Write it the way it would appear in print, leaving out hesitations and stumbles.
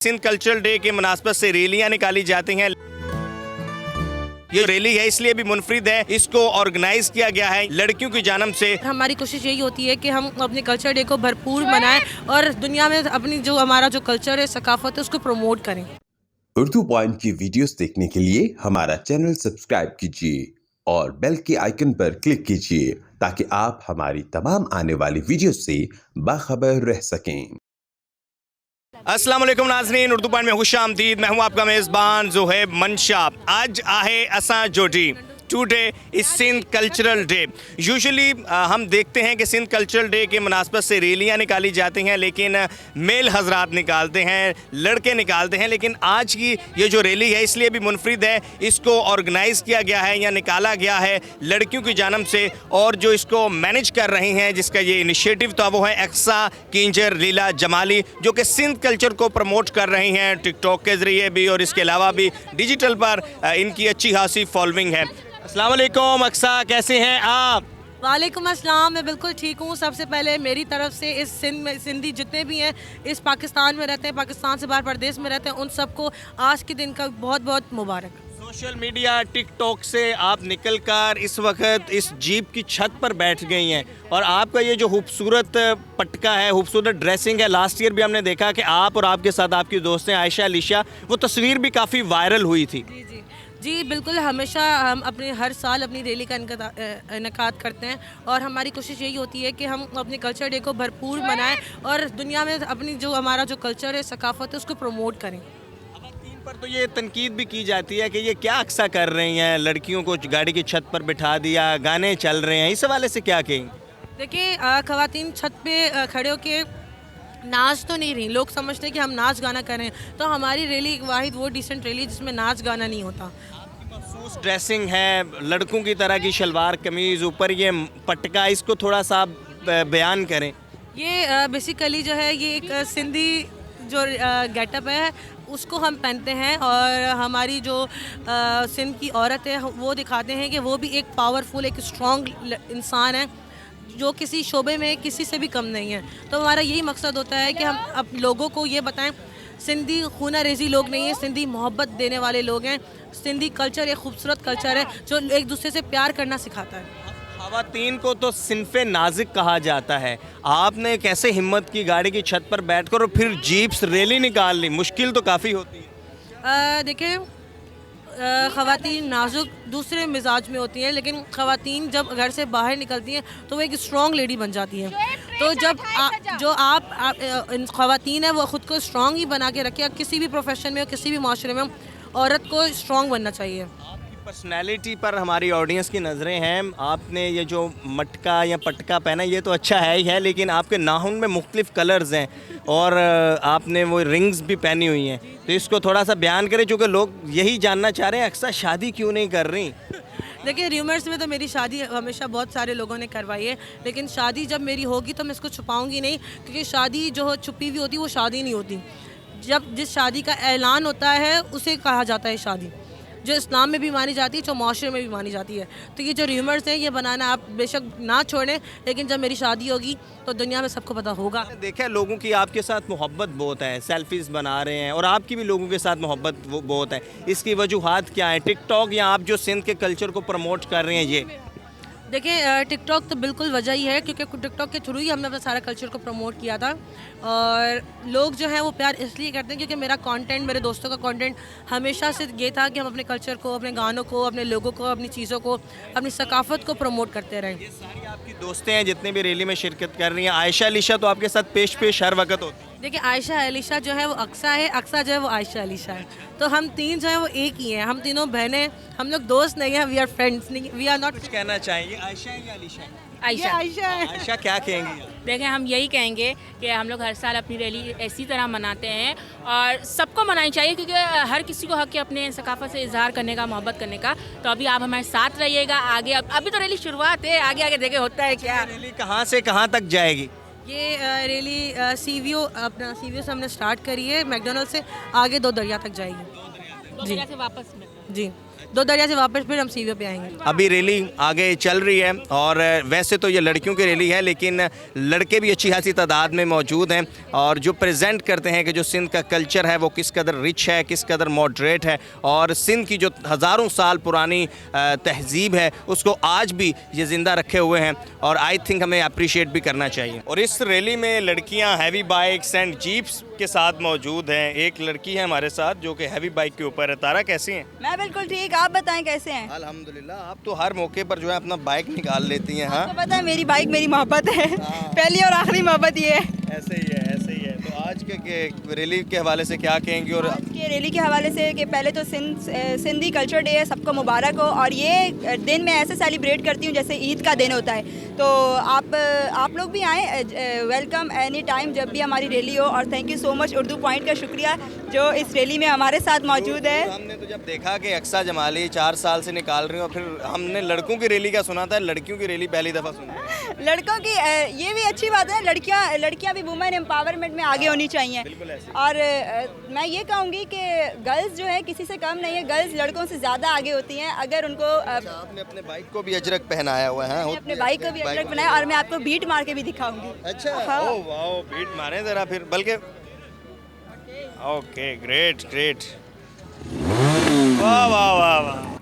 Sindh cultural day के मुनासबत से रैलियां निकाली जाती हैं। ये रैली है इसलिए भी मुनफरिद है, इसको ऑर्गेनाइज किया गया है लड़कियों की जानब से। हमारी कोशिश यही होती है कि हम अपने कल्चर डे को भरपूर मनाएं और दुनिया में अपनी जो हमारा जो कल्चर है, सकाफत है, उसको प्रमोट करें। उर्दू पॉइंट की वीडियोस देखने के लिए हमारा चैनल सब्सक्राइब कीजिए और बेल के आइकन पर क्लिक कीजिए ताकि आप हमारी तमाम आने वाली वीडियोस से बाखबर रह सकें। अस्सलाम वालेकुम नाज़रीन, उर्दू पॉइंट में खुशामदीद। मैं हूं आपका मेज़बान ज़ुहैब मंशा। आज आहे असा जोड़ी टुडे इस सिंध कल्चरल डे। यूजुअली हम देखते हैं कि सिंध कल्चरल डे के मुनासबत से रैलियां निकाली जाती हैं, लेकिन मेल हजरात निकालते हैं, लड़के निकालते हैं। लेकिन आज की ये जो रैली है इसलिए भी मुनफरिद है, इसको ऑर्गेनाइज़ किया गया है या निकाला गया है लड़कियों की जानब से। और जो इसको मैनेज कर रही हैं, जिसका ये इनिशिएटिव था, वो है अक्सा किंजर लीला जमाली, जो कि सिंध कल्चर को प्रमोट कर रही हैं टिकटॉक के ज़रिए भी और इसके अलावा भी डिजिटल पर इनकी अच्छी खासी फॉलोइंग है। अस्सलाम वालेकुम अक्सा, कैसे हैं आप? वालेकुम अस्सलाम, मैं बिल्कुल ठीक हूँ। सबसे पहले मेरी तरफ से इस सिंध में सिंधी जितने भी हैं, इस पाकिस्तान में रहते हैं, पाकिस्तान से बाहर प्रदेश में रहते हैं, उन सबको आज के दिन का बहुत बहुत मुबारक। सोशल मीडिया टिकटॉक से आप निकलकर इस वक्त इस जीप की छत पर बैठ गई हैं और आपका ये जो खूबसूरत पटका है, खूबसूरत ड्रेसिंग है, लास्ट ईयर भी हमने देखा कि आप और आपके साथ आपकी दोस्तें आयशा अलीशा, वो तस्वीर भी काफ़ी वायरल हुई थी। जी बिल्कुल, हमेशा हम अपने हर साल अपनी रैली का इनकाद करते हैं और हमारी कोशिश यही होती है कि हम अपने कल्चर डे को भरपूर मनाएं और दुनिया में अपनी जो हमारा जो कल्चर है, सकाफत है, उसको प्रमोट करें। पर तो ये तनकीद भी की जाती है कि ये क्या अक्सा कर रही हैं, लड़कियों को गाड़ी की छत पर बिठा दिया, गाने चल रहे हैं, इस हवाले से क्या कहेंगे? देखिए, ख़वातीन छत पे खड़े होके नाच तो नहीं रही। लोग समझते हैं कि हम नाच गाना कर रहे हैं, तो हमारी रैली वाहिद वो डिसेंट रैली जिसमें नाच गाना नहीं होता। मखसूस ड्रेसिंग है, लड़कों की तरह की शलवार कमीज़, ऊपर ये पटका, इसको थोड़ा सा बयान करें। ये बेसिकली जो है, ये एक सिंधी जो गेटअप है उसको हम पहनते हैं और हमारी जो सिंध की औरत है वो दिखाते हैं कि वो भी एक पावरफुल, एक स्ट्रॉन्ग इंसान है जो किसी शोबे में किसी से भी कम नहीं है। तो हमारा यही मकसद होता है कि हम अब लोगों को ये बताएं, सिंधी खूना रेजी लोग नहीं है, सिंधी मोहब्बत देने वाले लोग हैं। सिंधी कल्चर एक खूबसूरत कल्चर है जो एक दूसरे से प्यार करना सिखाता है। ख़वातीन को तो सिन्फ़े नाज़िक कहा जाता है। आपने कैसे हिम्मत की गाड़ी की छत पर बैठकर और फिर जीप्स रैली निकाल ली? मुश्किल तो काफ़ी होती है। देखिए, ख़वातीन नाजुक दूसरे मिजाज में होती हैं, लेकिन ख़वातीन जब घर से बाहर निकलती हैं तो वो एक स्ट्रॉन्ग लेडी बन जाती हैं। तो जब आप ख़वातीन है वो ख़ुद को स्ट्रॉन्ग ही बना के रखे। किसी भी प्रोफेशन में हो, किसी भी माशरे में हो, औरत को स्ट्रॉन्ग बनना चाहिए। पर्सनैलिटी पर हमारी ऑडियंस की नज़रें हैं। आपने ये जो मटका या पटका पहना, ये तो अच्छा है ही है, लेकिन आपके नाखून में मुख्तलिफ कलर्स हैं और आपने वो रिंग्स भी पहनी हुई हैं, तो इसको थोड़ा सा बयान करें, चूँकि लोग यही जानना चाह रहे हैं अक्सर शादी क्यों नहीं कर रही। देखिए, र्यूमर्स में तो मेरी शादी हमेशा बहुत सारे लोगों ने करवाई है, लेकिन शादी जब मेरी होगी तो मैं इसको छुपाऊंगी नहीं, क्योंकि शादी जो छुपी हुई होती है वो शादी नहीं होती। जब जिस शादी का ऐलान होता है उसे कहा जाता है शादी, जो इस्लाम में भी मानी जाती है, जो माशरे में भी मानी जाती है। तो ये जो र्यूमर्स हैं, ये बनाना आप बेशक ना छोड़ें, लेकिन जब मेरी शादी होगी तो दुनिया में सबको पता होगा। देखा लोगों की आपके साथ मोहब्बत बहुत है, सेल्फीज़ बना रहे हैं और आपकी भी लोगों के साथ मोहब्बत बहुत है। इसकी वजूहात क्या है? टिकटॉक या आप जो सिंध के कल्चर को प्रमोट कर रहे हैं ये? देखिए, टिकटॉक तो बिल्कुल वजह ही है, क्योंकि टिकटॉक के थ्रू ही हमने अपना सारा कल्चर को प्रमोट किया था और लोग जो हैं वो प्यार इसलिए करते हैं क्योंकि मेरा कंटेंट, मेरे दोस्तों का कंटेंट हमेशा से ये था कि हम अपने कल्चर को, अपने गानों को, अपने लोगों को, अपनी चीज़ों को, अपनी सकाफत को प्रमोट करते रहें। ये सारी आपकी दोस्तें हैं जितने भी रैली में शिरकत कर रही हैं। आयशा अलीशा तो आपके साथ पेश हर वक्त होती है। देखिए, आयशा अलीशा जो है वो अक्सा है, अक्सा जो है वो आयशा अलीशा है। तो हम तीन जो है वो एक ही हैं, हम तीनों बहनें, हम लोग दोस्त नहीं हैं, वी आर फ्रेंड्स नहीं, वी आर नॉट। कुछ कहना चाहेंगे? आयशा है या अलीशा है? आयशा। आयशा क्या कहेंगी? देखें, हम यही कहेंगे कि हम लोग हर साल अपनी रैली इसी तरह मनाते हैं और सबको मनानी चाहिए, क्योंकि हर किसी को हक है अपने सकाफत से इजहार करने का, मोहब्बत करने का। तो अभी आप हमारे साथ रहिएगा। आगे अभी तो रैली शुरुआत है, आगे आगे देखे होता है क्या। रैली कहाँ से कहाँ तक जाएगी? ये रैली सीवीओ से हमने स्टार्ट करी है, मैकडोनल्ड से आगे 2 दरिया तक जाएगी। जी, से वापस में। जी। दो दरिया से वापस फिर हम सीवे पे आएंगे। अभी रैली आगे चल रही है और वैसे तो ये लड़कियों की रैली है, लेकिन लड़के भी अच्छी खासी तादाद में मौजूद हैं और जो प्रेजेंट करते हैं कि जो सिंध का कल्चर है वो किस कदर रिच है, किस कदर मॉडरेट है और सिंध की जो हज़ारों साल पुरानी तहजीब है उसको आज भी ये ज़िंदा रखे हुए हैं और आई थिंक हमें अप्रिशिएट भी करना चाहिए। और इस रैली में लड़कियाँ हैवी बाइक्स एंड जीप्स के साथ मौजूद हैं। एक लड़की है हमारे साथ जो कि हैवी बाइक के ऊपर है। तारा कैसी हैं? मैं बिल्कुल ठीक, आप बताएं कैसे हैं? अल्हम्दुलिल्लाह। आप तो हर मौके पर जो है अपना बाइक निकाल लेती हैं। हाँ, तो पता है मेरी बाइक मेरी मोहब्बत है, पहली और आखिरी मोहब्बत ये है। ऐसे ही है, ऐसे ही है। तो आज के रैली के हवाले से क्या कहेंगे? और आज के रैली के हवाले से कि पहले तो सिंधी कल्चर डे है, सबको मुबारक हो। और ये दिन मैं ऐसे सेलिब्रेट करती हूँ जैसे ईद का दिन होता है। तो आप लोग भी आएँ, वेलकम एनी टाइम जब भी हमारी रैली हो। और thank you so much Urdu point का शुक्रिया जो इस रैली में हमारे साथ मौजूद है। हमने तो जब देखा कि अक्सा जमाली 4 साल से निकाल रही हैं और फिर हमने लड़कों की रैली का सुना था, लड़कियों की रैली पहली दफ़ा सुनी। लड़कों की ये भी अच्छी बात है, लड़कियां भी वुमेन एम्पावरमेंट में आगे होनी चाहिए। और मैं ये कहूँगी कि गर्ल्स जो है किसी से कम नहीं है, गर्ल्स लड़कों से ज़्यादा आगे होती हैं अगर उनको। आपने अपने बाइक को भी अजरक पहनाया हुआ है? अपने बाइक को भी अजरक बनाया और मैं आपको बीट मार के भी दिखाऊंगी। अच्छा, हाँ। ओह वाओ, बीट मारें ज़रा फिर। बल्कि ओके, ग्रेट ग्रेट, वाह वाह वाह वाह।